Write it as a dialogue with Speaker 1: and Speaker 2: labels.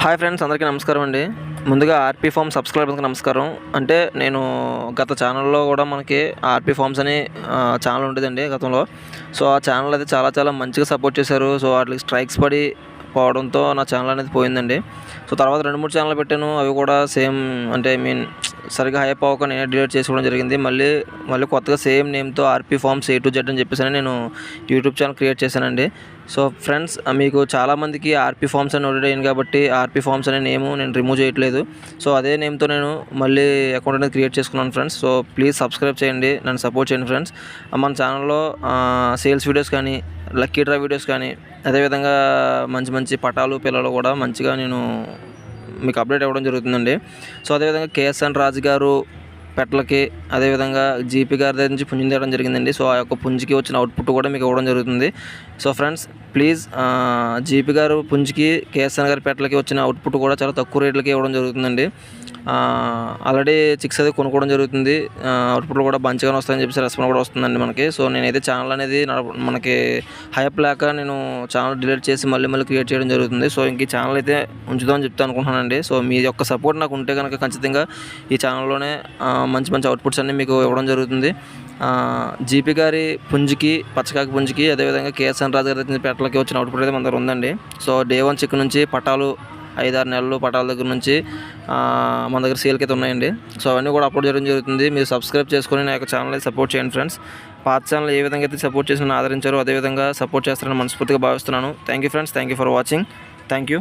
Speaker 1: Hi friends, అందరికీ నమస్కారం అండి. ముందుగా ఆర్పీ ఫార్మ్ సబ్స్క్రైబర్స్కి నమస్కారం. అంటే నేను గత ఛానల్లో కూడా మనకి ఆర్పీ ఫార్మ్స్ అని ఛానల్ ఉండేదండి గతంలో. సో ఆ ఛానల్ అయితే చాలా మంచిగా సపోర్ట్ చేశారు. సో వాటికి స్ట్రైక్స్ పడి పోవడంతో నా ఛానల్ అనేది పోయిందండి. సో తర్వాత 2-3 ఛానల్ పెట్టాను. అవి కూడా సేమ్ అంటే సరిగ్గా హైప్ అవ్వక నేనే డిలీట్ చేసుకోవడం జరిగింది. మళ్ళీ కొత్తగా సేమ్ నేమ్తో RP farms A to Z అని చెప్పేసి నేను యూట్యూబ్ ఛానల్ క్రియేట్ చేశానండి. సో ఫ్రెండ్స్, మీకు చాలామందికి ఆర్పీ ఫార్మ్స్ అని నోటెడ్ అయింది కాబట్టి ఆర్పీ ఫార్మ్స్ అనే నేమ్ నేను రిమూవ్ చేయట్లేదు. సో అదే నేమ్తో నేను మళ్ళీ అకౌంట్ అనేది క్రియేట్ చేసుకున్నాను ఫ్రెండ్స్. సో ప్లీజ్ సబ్స్క్రైబ్ చేయండి, నన్ను సపోర్ట్ చేయండి ఫ్రెండ్స్. మన ఛానల్లో సేల్స్ వీడియోస్ కానీ, లక్కీ డ్రా వీడియోస్ కానీ, అదేవిధంగా మంచి పటాలు పిల్లలు కూడా మంచిగా నేను మీకు అప్డేట్ ఇవ్వడం జరుగుతుందండి. సో అదేవిధంగా KSN రాజు గారు పెట్టలకి, అదేవిధంగా జీపీ గారి దగ్గర నుంచి పుంజుని తేవడం జరిగిందండి. సో ఆ యొక్క పుంజుకి వచ్చిన అవుట్పుట్ కూడా మీకు ఇవ్వడం జరుగుతుంది. సో ఫ్రెండ్స్, ప్లీజ్ జీపీ గారు పుంజుకి, KSN గారి పెట్టలకి వచ్చిన అవుట్పుట్ కూడా చాలా తక్కువ రేట్లకి ఇవ్వడం జరుగుతుందండి. ఆల్రెడీ చిక్స్ అది కొనుక్కోవడం జరుగుతుంది. అవుట్పుట్లు కూడా మంచిగానే వస్తాయని చెప్పేసి రెస్పాన్స్ కూడా వస్తుందండి మనకి. సో నేనైతే ఛానల్ అనేది మనకి హైప్ లేక నేను ఛానల్ డిలీట్ చేసి మళ్ళీ క్రియేట్ చేయడం జరుగుతుంది. సో ఇంక ఈ ఛానల్ అయితే ఉంచుదామని చెప్తే అనుకుంటున్నానండి. సో మీ యొక్క సపోర్ట్ నాకు ఉంటే కనుక ఖచ్చితంగా ఈ ఛానల్లోనే మంచి అవుట్పుట్స్ అన్నీ మీకు ఇవ్వడం జరుగుతుంది. జీపీ గారి పుంజుకి, పచ్చకాకి పుంజుకి, అదేవిధంగా KSN రాజు గారి పెట్టలకి వచ్చిన అవుట్పుట్ అయితే మన దగ్గర ఉందండి. సో Day 1 చిక్ నుంచి పటాలు 5-6 నెలలు పటాల దగ్గర నుంచి మన దగ్గర సేల్కి అయితే ఉన్నాయండి. సో అవన్నీ కూడా అప్లోడ్ చేయడం జరుగుతుంది. మీరు సబ్స్క్రైబ్ చేసుకొని నా యొక్క ఛానల్ అయితే సపోర్ట్ చేయండి ఫ్రెండ్స్. పాత ఛానల్ ఏ విధంగా అయితే సపోర్ట్ చేసి ఆదరించారో అదేవిధంగా సపోర్ట్ చేస్తారని మనస్ఫూర్తిగా భావిస్తున్నాను. Thank you friends, thank you for watching. Thank you.